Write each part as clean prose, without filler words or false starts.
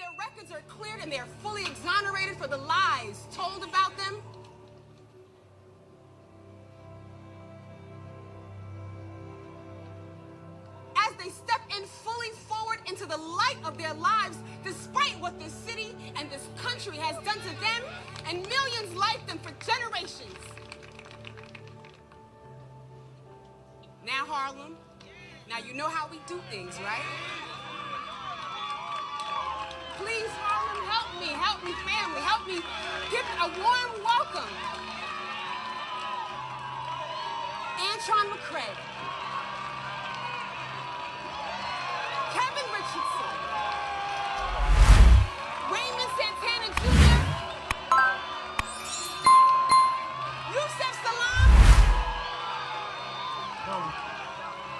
their records are cleared and they're fully exonerated for the lies told about them, as they step in fully forward into the light of their lives, despite what this city and this country has done to them and millions like them for generations. Now, Harlem, now you know how we do things, right? Please, Harlem, help me, family, help me give a warm welcome. Antron McCrae, Kevin Richardson, Raymond Santana Jr., Yusef Salaam,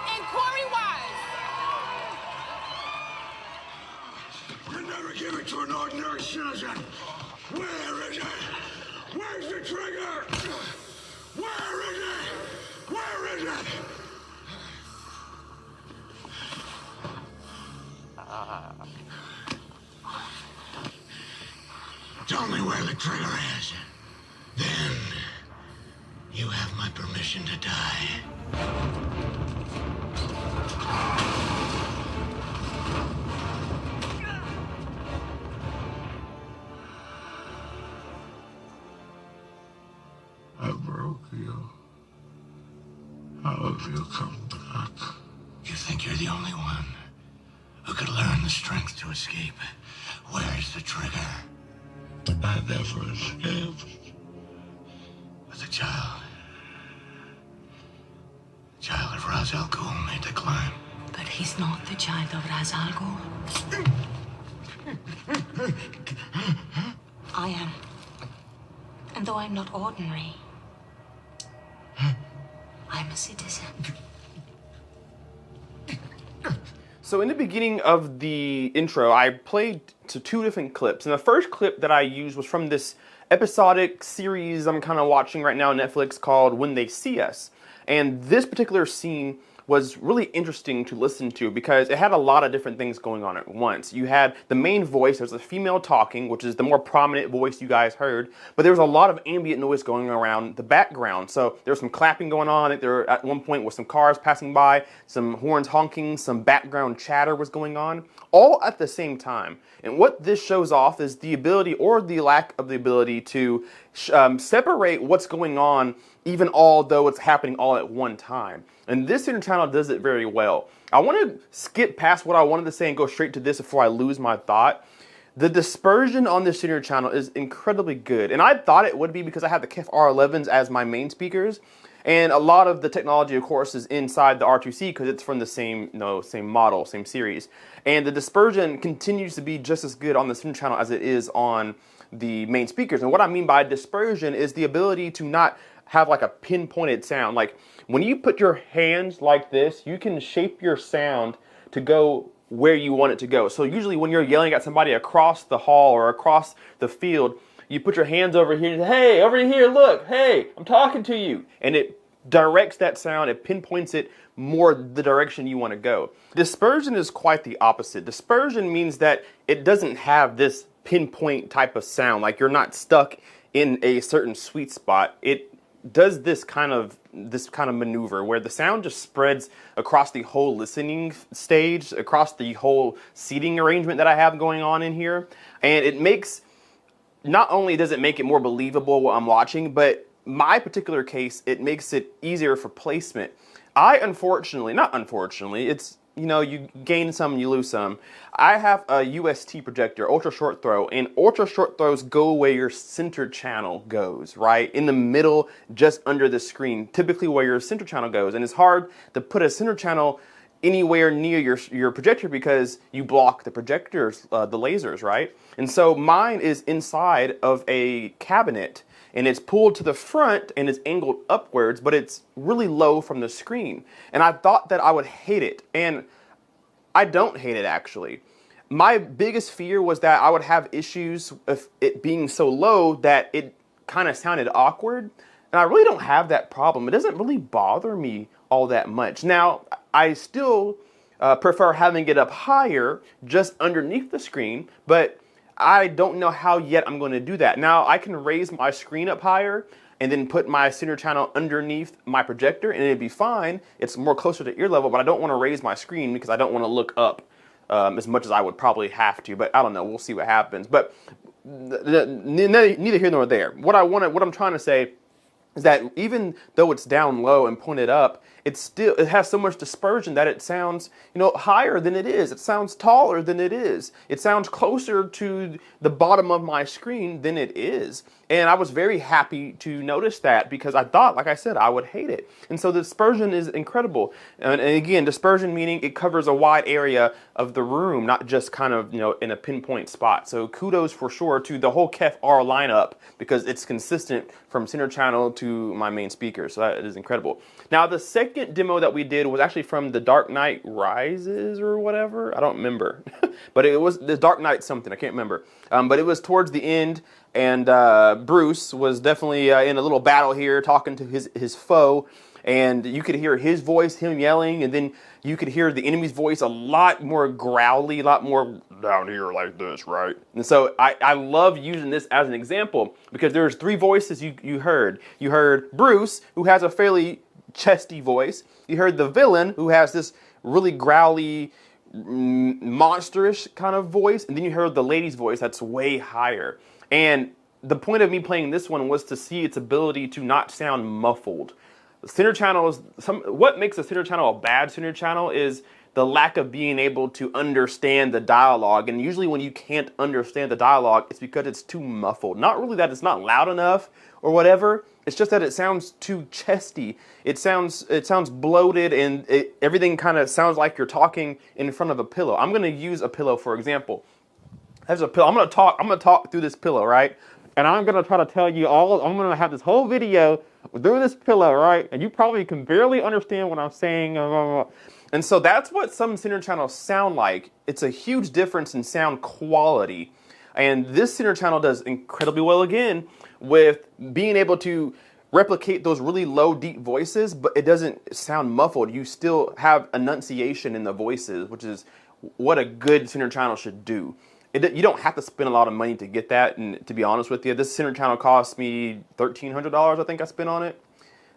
and Corey Wise. You never give it to an ordinary citizen. Where is it? Where's the trigger? Where is it? Where is it? Tell me where the trigger is. Then you have my permission to die. I broke you. How have you come back? You think you're the only one who could learn the strength to escape? Where's the trigger? And I never escaped. As a child of Ra's al Ghul made the climb. But he's not the child of Ra's al Ghul. I am. And though I'm not ordinary, I'm a citizen. So in the beginning of the intro, I played to two different clips. And the first clip that I used was from this episodic series I'm kind of watching right now on Netflix called When They See Us. And this particular scene was really interesting to listen to because it had a lot of different things going on at once. You had the main voice, there's a female talking, which is the more prominent voice you guys heard, but there was a lot of ambient noise going around the background. So there was some clapping going on. I think there at one point was some cars passing by, some horns honking, some background chatter was going on, all at the same time. And what this shows off is the ability or the lack of the ability to separate what's going on, even although it's happening all at one time. And this center channel does it very well. I want to skip past what I wanted to say and go straight to this before I lose my thought. The dispersion on this center channel is incredibly good. And I thought it would be because I have the KEF R11s as my main speakers. And a lot of the technology, of course, is inside the R2C because it's from the same model, same series. And the dispersion continues to be just as good on the center channel as it is on the main speakers. And what I mean by dispersion is the ability to not have like a pinpointed sound. Like when you put your hands like this, you can shape your sound to go where you want it to go. So usually when you're yelling at somebody across the hall or across the field, you put your hands over here and say, hey, over here, look, hey, I'm talking to you. And it directs that sound, it pinpoints it more the direction you want to go. Dispersion is quite the opposite. Dispersion means that it doesn't have this pinpoint type of sound, like you're not stuck in a certain sweet spot. It does this kind of maneuver where the sound just spreads across the whole listening stage, across the whole seating arrangement that I have going on in here. And it makes, not only does it make it more believable what I'm watching, but my particular case, it makes it easier for placement. Not unfortunately, it's, you know, you gain some, you lose some. I have a UST projector, ultra short throw, and ultra short throws go where your center channel goes, right? In the middle, just under the screen, typically where your center channel goes. And it's hard to put a center channel anywhere near your projector because you block the projectors, the lasers, right? And so mine is inside of a cabinet and it's pulled to the front and it's angled upwards, but it's really low from the screen. And I thought that I would hate it, and I don't hate it actually. My biggest fear was that I would have issues with it being so low that it kind of sounded awkward, and I really don't have that problem. It doesn't really bother me all that much. Now, I still prefer having it up higher, just underneath the screen, but I don't know how yet I'm going to do that. Now, I can raise my screen up higher and then put my center channel underneath my projector, and it'd be fine. It's more closer to ear level, but I don't want to raise my screen because I don't want to look up as much as I would probably have to. But I don't know. We'll see what happens. But neither here nor there. What I'm trying to say is that even though it's down low and pointed up, it has so much dispersion that it sounds, higher than it is. It sounds taller than it is. It sounds closer to the bottom of my screen than it is. And I was very happy to notice that because I thought, like I said, I would hate it. And so the dispersion is incredible. And again, dispersion meaning it covers a wide area of the room, not just kind of, in a pinpoint spot. So kudos for sure to the whole KEF R lineup because it's consistent from center channel to my main speaker. So that is incredible. Now, the second demo that we did was actually from The Dark Knight Rises or whatever. I don't remember. But it was The Dark Knight something. I can't remember. But it was towards the end. And Bruce was definitely in a little battle here talking to his foe. And you could hear his voice, him yelling. And then you could hear the enemy's voice a lot more growly, a lot more down here like this, right? And so I love using this as an example because there's three voices you heard. You heard Bruce, who has a fairly chesty voice. You heard the villain, who has this really growly, monsterish kind of voice. And then you heard the lady's voice that's way higher. And the point of me playing this one was to see its ability to not sound muffled. The center channel is what makes a center channel a bad center channel is the lack of being able to understand the dialogue. And usually when you can't understand the dialogue, it's because it's too muffled. Not really that it's not loud enough or whatever. It's just that it sounds too chesty. It sounds bloated, and everything kind of sounds like you're talking in front of a pillow. I'm going to use a pillow for example. There's a pillow. I'm gonna talk through this pillow, right? And I'm gonna try to tell you I'm gonna have this whole video through this pillow, right? And you probably can barely understand what I'm saying. And so that's what some center channels sound like. It's a huge difference in sound quality. And this center channel does incredibly well again with being able to replicate those really low, deep voices, but it doesn't sound muffled. You still have enunciation in the voices, which is what a good center channel should do. You don't have to spend a lot of money to get that, and to be honest with you, this center channel cost me $1,300, I think I spent on it,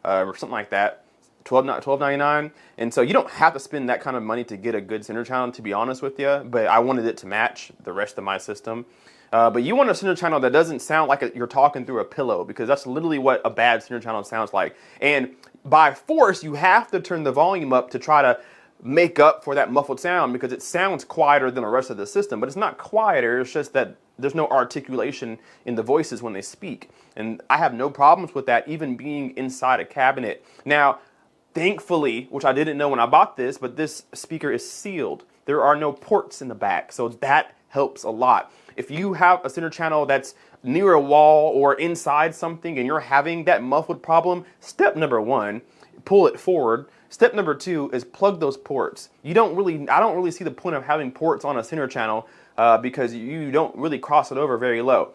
or something like that, $12.99, and so you don't have to spend that kind of money to get a good center channel, to be honest with you, but I wanted it to match the rest of my system. But you want a center channel that doesn't sound like you're talking through a pillow, because that's literally what a bad center channel sounds like, and by force, you have to turn the volume up to try to make up for that muffled sound because it sounds quieter than the rest of the system, but it's not quieter, it's just that there's no articulation in the voices when they speak. And I have no problems with that even being inside a cabinet. Now, thankfully, which I didn't know when I bought this, but this speaker is sealed. There are no ports in the back, so that helps a lot. If you have a center channel that's near a wall or inside something and you're having that muffled problem, step number one, pull it forward. Step number two is plug those ports. I don't really see the point of having ports on a center channel because you don't really cross it over very low.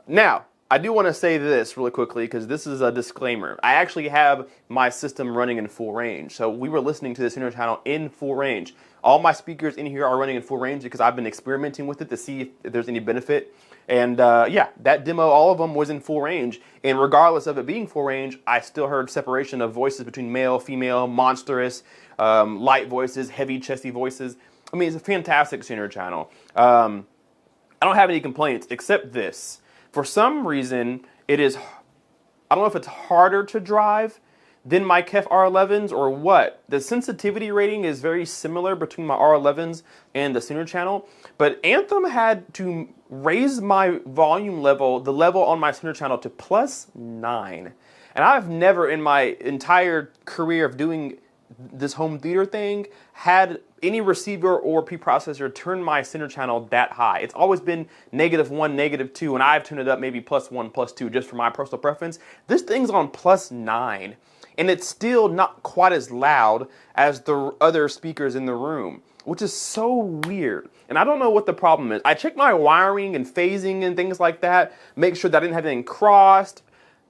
Now, I do want to say this really quickly because this is a disclaimer. I actually have my system running in full range. So we were listening to the center channel in full range. All my speakers in here are running in full range because I've been experimenting with it to see if there's any benefit. And yeah, that demo, all of them was in full range. And regardless of it being full range, I still heard separation of voices between male, female, monstrous, light voices, heavy, chesty voices. I mean, it's a fantastic center channel. I don't have any complaints except this. For some reason, I don't know if it's harder to drive than my KEF R11s or what. The sensitivity rating is very similar between my R11s and the center channel, but Anthem had to raise my volume level, the level on my center channel to +9. And I've never in my entire career of doing this home theater thing had any receiver or preprocessor turn my center channel that high. It's always been -1, -2, and I've turned it up maybe +1, +2 just for my personal preference. This thing's on +9. And it's still not quite as loud as the other speakers in the room, which is so weird. And I don't know what the problem is. I checked my wiring and phasing and things like that, make sure that I didn't have anything crossed.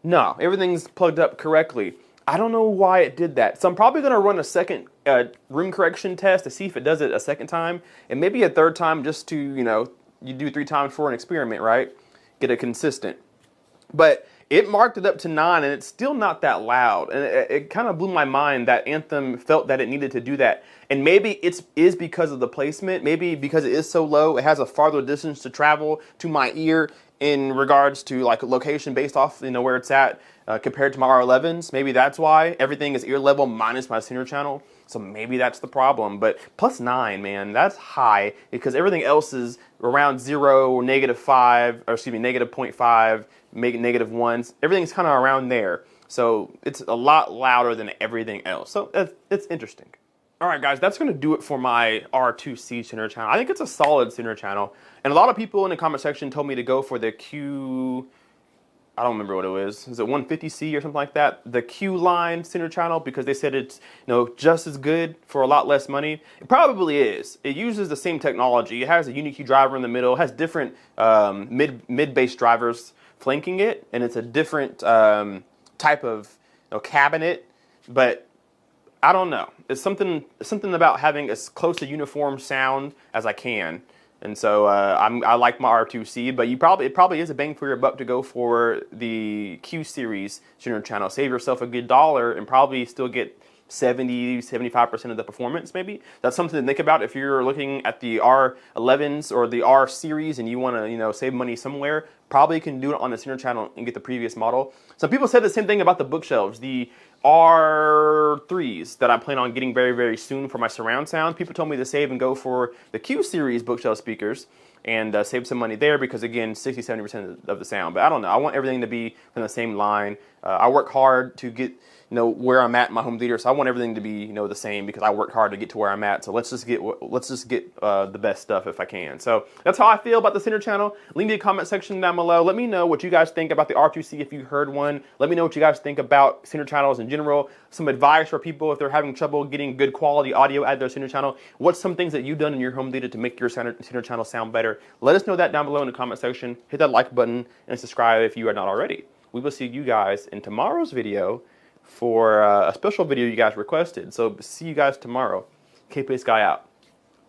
No, everything's plugged up correctly. I don't know why it did that. So I'm probably going to run a second a room correction test to see if it does it a second time, and maybe a third time just to, you know, you do 3 times for an experiment, right? Get it consistent. But it marked it up to 9, and it's still not that loud. And it kind of blew my mind that Anthem felt that it needed to do that. And maybe it is because of the placement. Maybe because it is so low, it has a farther distance to travel to my ear in regards to like location based off, you know, where it's at compared to my R11s. Maybe that's why everything is ear level minus my center channel. So maybe that's the problem. But plus 9, man, that's high because everything else is around 0, -5, or excuse me, -0.5, -1s. Everything's kind of around there. So it's a lot louder than everything else. So it's interesting. All right, guys, that's going to do it for my R2C center channel. I think it's a solid center channel. And a lot of people in the comment section told me to go for the Q... I don't remember what it was. Is it 150C or something like that? The Q line center channel, because they said it's, you know, just as good for a lot less money. It probably is. It uses the same technology. It has a UniQ driver in the middle. It has different mid-bass drivers flanking it, and it's a different type of, you know, cabinet. But I don't know. It's something about having as close to uniform sound as I can. And so I like my R2C, but it probably is a bang for your buck to go for the Q series center channel. Save yourself a good $1 and probably still get 70-75% of the performance. Maybe that's something to think about if you're looking at the R11s or the R series and you want to, you know, save money somewhere. Probably can do it on the center channel and get the previous model. Some people said the same thing about the bookshelves, the R3s that I plan on getting very, very soon for my surround sound. People told me to save and go for the Q series bookshelf speakers and save some money there because, again, 60-70% of the sound. But I don't know. I want everything to be from the same line. I work hard to get, you know, where I'm at in my home theater, so I want everything to be, you know, the same because I work hard to get to where I'm at. So let's just get the best stuff if I can. So that's how I feel about the center channel. Leave me a comment section down below. Let me know what you guys think about the R2C if you heard one. Let me know what you guys think about center channels in general. Some advice for people if they're having trouble getting good quality audio out of their center channel. What's some things that you've done in your home theater to make your center channel sound better? Let us know that down below in the comment section. Hit that like button and subscribe if you are not already. We will see you guys in tomorrow's video for a special video you guys requested. So see you guys tomorrow. Kpaceguy out.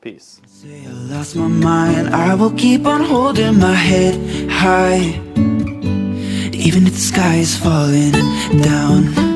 Peace. Say I lost my mind, I will keep on holding my head high, even if the sky is falling down.